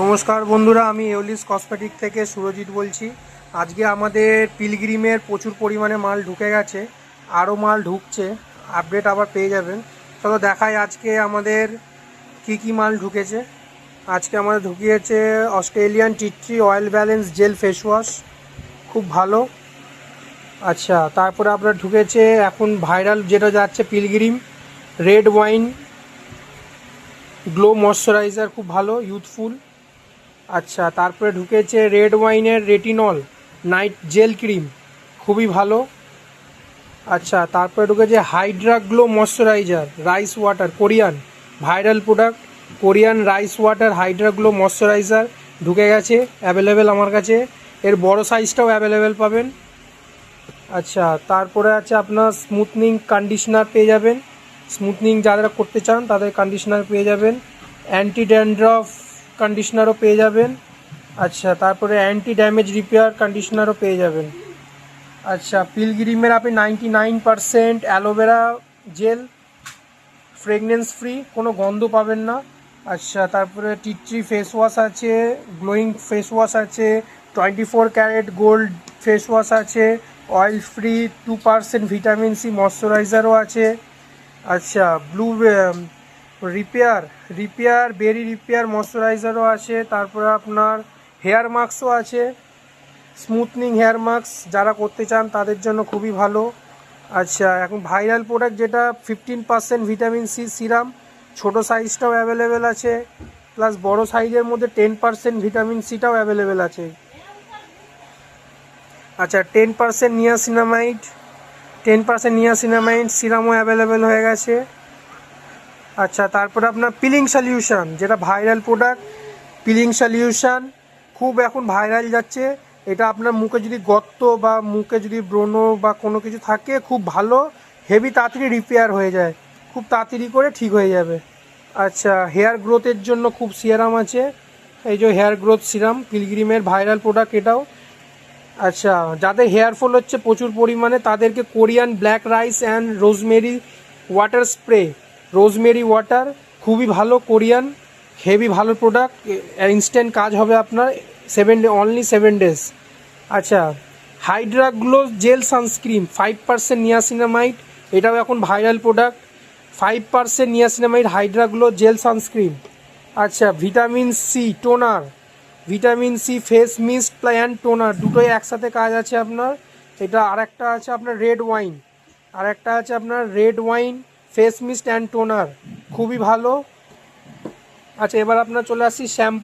নমস্কার বন্ধুরা, আমি এওলিস কসমেটিক থেকে সুরজিৎ বলছি। আজকে আমাদের পিলগ্রিমের প্রচুর পরিমাণে মাল ঢুকে গেছে, আরও মাল ঢুকছে, আপডেট আবার পেয়ে যাবেন। চলো দেখাই আজকে আমাদের কি মাল ঢুকেছে। আজকে আমাদের ঢুকিয়েছে Australian tea tree oil balance gel face wash, খুব ভালো। আচ্ছা, তারপরে আপনার ঢুকেছে এখন ভাইরাল যেটা যাচ্ছে Pilgrim red wine glow moisturiser, খুব ভালো, ইউথফুল। আচ্ছা, তারপরে ঢুকেছে রেড ওয়াইনের রেটিনল নাইট জেল ক্রিম, খুবই ভালো। আচ্ছা, তারপরে ঢুকেছে hydra glow moisturiser rice water, Korean viral product, Korean rice water hydra glow moisturiser ঢুকে গেছে, অ্যাভেলেবেল আমার কাছে। এর বড় সাইজটাও অ্যাভেলেবেল পাবেন। আচ্ছা, তারপরে আছে আপনার স্মুথনিং কন্ডিশনার পেয়ে যাবেন, স্মুথনিং যারা করতে চান তাদের কন্ডিশনার পেয়ে যাবেন। অ্যান্টি ড্যান্ড্রফ কন্ডিশনারও পেয়ে যাবেন। আচ্ছা, তারপরে অ্যান্টি ড্যামেজ রিপেয়ার কন্ডিশনারও পেয়ে যাবেন। আচ্ছা, পিলগ্রিমের আপনি 99% অ্যালোভেরা জেল, ফ্রেগনেন্স ফ্রি, কোনো গন্ধ পাবেন না। আচ্ছা, তারপরে টি ট্রি ফেস ওয়াশ আছে, গ্লোয়িং ফেস ওয়াশ আছে, 24 ক্যারেট গোল্ড ফেস ওয়াশ আছে, অয়েল ফ্রি 2% ভিটামিন সি ময়শ্চারাইজারও আছে। আচ্ছা, ব্লু রিপেয়ার বেরি রিপেয়ার ময়শ্চারাইজারও আছে। তারপরে আপনার হেয়ার মাস্কও আছে, স্মুথনিং হেয়ার মাস্ক যারা করতে চান তাদের জন্য খুবই ভালো। আচ্ছা, এখন ভাইরাল প্রোডাক্ট যেটা 15% ভিটামিন সি সিরাম, ছোটো সাইজটাও অ্যাভেলেবেল আছে, প্লাস বড় সাইজের মধ্যে 10% ভিটামিন সিটাও অ্যাভেলেবেল আছে। আচ্ছা, 10% নিয়াসিনামাইড সিরামও অ্যাভেলেবেল হয়ে গেছে। আচ্ছা, তারপরে আপনার পিলিং সলিউশন, যেটা ভাইরাল প্রোডাক্ট, পিলিং সলিউশন খুব এখন ভাইরাল যাচ্ছে। এটা আপনার মুখে যদি গর্ত বা মুখে যদি ব্রণ বা কোনো কিছু থাকে, খুব ভালো, হেভি তাড়াতাড়ি রিপেয়ার হয়ে যায়, খুব তাড়াতাড়ি করে ঠিক হয়ে যাবে। আচ্ছা, হেয়ার গ্রোথের জন্য খুব সিরাম আছে, এই যে হেয়ার গ্রোথ সিরাম, পিলগ্রিমের ভাইরাল প্রোডাক্ট এটাও। আচ্ছা, যাদের হেয়ার ফল হচ্ছে প্রচুর পরিমাণে তাদেরকে Korean black rice and rosemary water spray, rosemary water, খুবই ভালো, কোরিয়ান, হেভি ভালো প্রোডাক্ট, ইনস্ট্যান্ট কাজ হবে আপনার, অনলি 7 days। আচ্ছা, hydra glow gel sunscreen 5% niacinamide, এটাও এখন viral product, 5% niacinamide hydra glow gel sunscreen. আচ্ছা, vitamin C toner, vitamin C face mist and toner, দুটোই একসাথে কাজ আছে আপনার। এটা আরেকটা আছে আপনার red wine face mist and toner, খুবই ভালো। আচ্ছা, এবার আপনার চলে আসছি শ্যাম্পু।